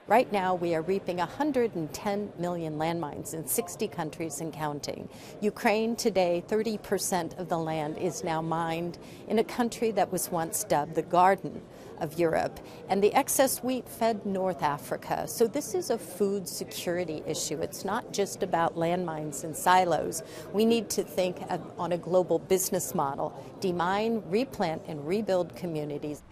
Right now, we are reaping 110 million landmines in 60 countries and counting. Ukraine today, 30% of the land is now mined in a country that was once dubbed the Garden of Europe. And the excess wheat fed North Africa. So this is a food security issue. It's not just about landmines and silos. We need to think on a global business model. Demine, replant, and rebuild communities.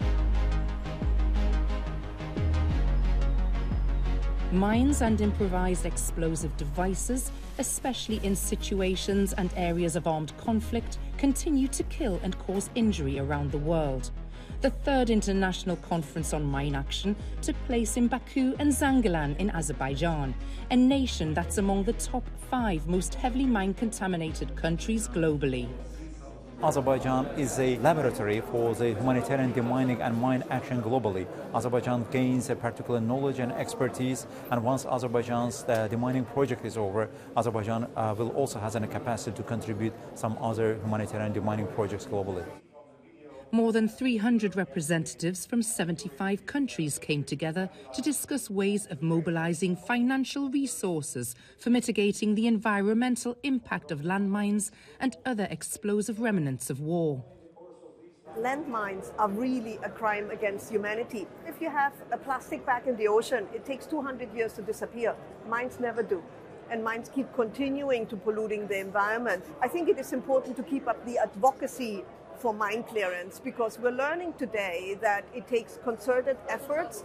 Mines and improvised explosive devices, especially in situations and areas of armed conflict, continue to kill and cause injury around the world. The third international conference on mine action took place in Baku and Zangilan in Aserbaidschan, a nation that's among the top 5 most heavily mine-contaminated countries globally. Azerbaijan is a laboratory for the humanitarian demining and mine action globally. Azerbaijan gains a particular knowledge and expertise, and once Azerbaijan's demining project is over, Azerbaijan will also have a capacity to contribute some other humanitarian demining projects globally. More than 300 representatives from 75 countries came together to discuss ways of mobilizing financial resources for mitigating the environmental impact of landmines and other explosive remnants of war. Landmines are really a crime against humanity. If you have a plastic bag in the ocean, it takes 200 years to disappear. Mines never do. And mines keep continuing to polluting the environment. I think it is important to keep up the advocacy for mine clearance, because we're learning today that it takes concerted efforts,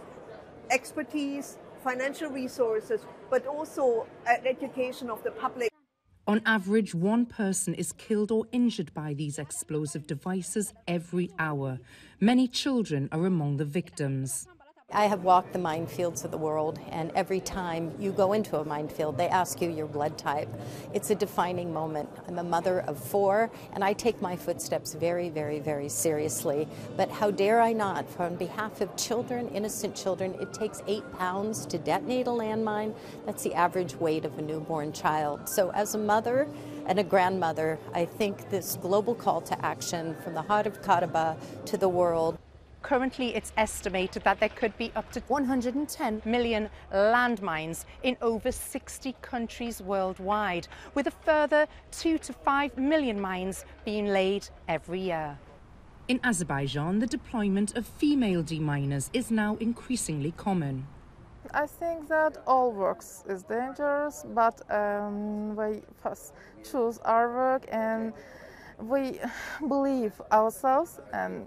expertise, financial resources, but also education of the public. On average, one person is killed or injured by these explosive devices every hour. Many children are among the victims. I have walked the minefields of the world, and every time you go into a minefield, they ask you your blood type. It's a defining moment. I'm a mother of 4, and I take my footsteps very, very, very seriously. But how dare I not, on behalf of children, innocent children, it takes 8 pounds to detonate a landmine. That's the average weight of a newborn child. So as a mother and a grandmother, I think this global call to action from the heart of Karabakh to the world. Currently, it's estimated that there could be up to 110 million landmines in over 60 countries worldwide, with a further 2 to 5 million mines being laid every year. In Azerbaijan, the deployment of female deminers is now increasingly common. I think that all work is dangerous, but we first choose our work and we believe ourselves and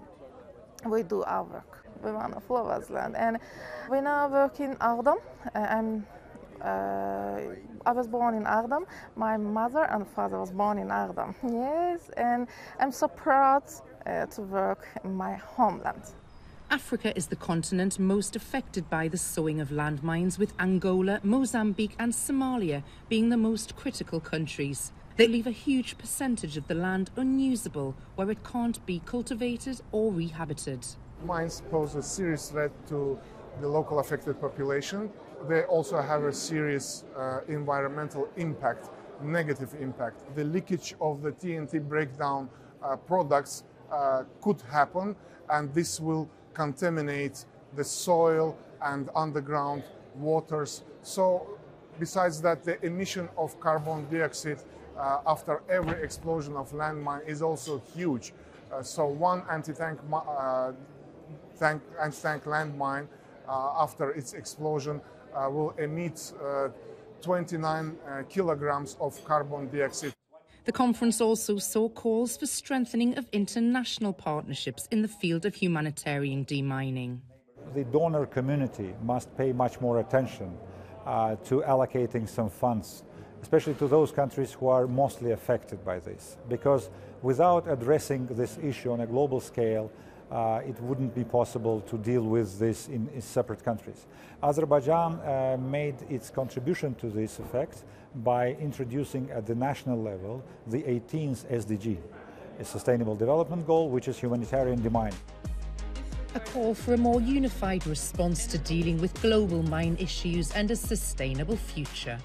we do our work. We want to follow us land, and we now work in Ardam. I was born in Ardam. My mother and father was born in Ardam. Yes, and I'm so proud to work in my homeland. Africa is the continent most affected by the sowing of landmines, with Angola, Mozambique and Somalia being the most critical countries. They leave a huge percentage of the land unusable, where it can't be cultivated or rehabited. Mines pose a serious threat to the local affected population. They also have a serious environmental impact, negative impact. The leakage of the TNT breakdown products could happen, and this will contaminate the soil and underground waters. So besides that, the emission of carbon dioxide after every explosion of landmine is also huge. So one anti-tank landmine after its explosion will emit 29 kilograms of carbon dioxide. The conference also saw calls for strengthening of international partnerships in the field of humanitarian demining. The donor community must pay much more attention to allocating some funds, especially to those countries who are mostly affected by this, because without addressing this issue on a global scale, it wouldn't be possible to deal with this in separate countries. Azerbaijan made its contribution to this effect by introducing at the national level the 18th SDG, a sustainable development goal, which is humanitarian demining. A call for a more unified response to dealing with global mine issues and a sustainable future.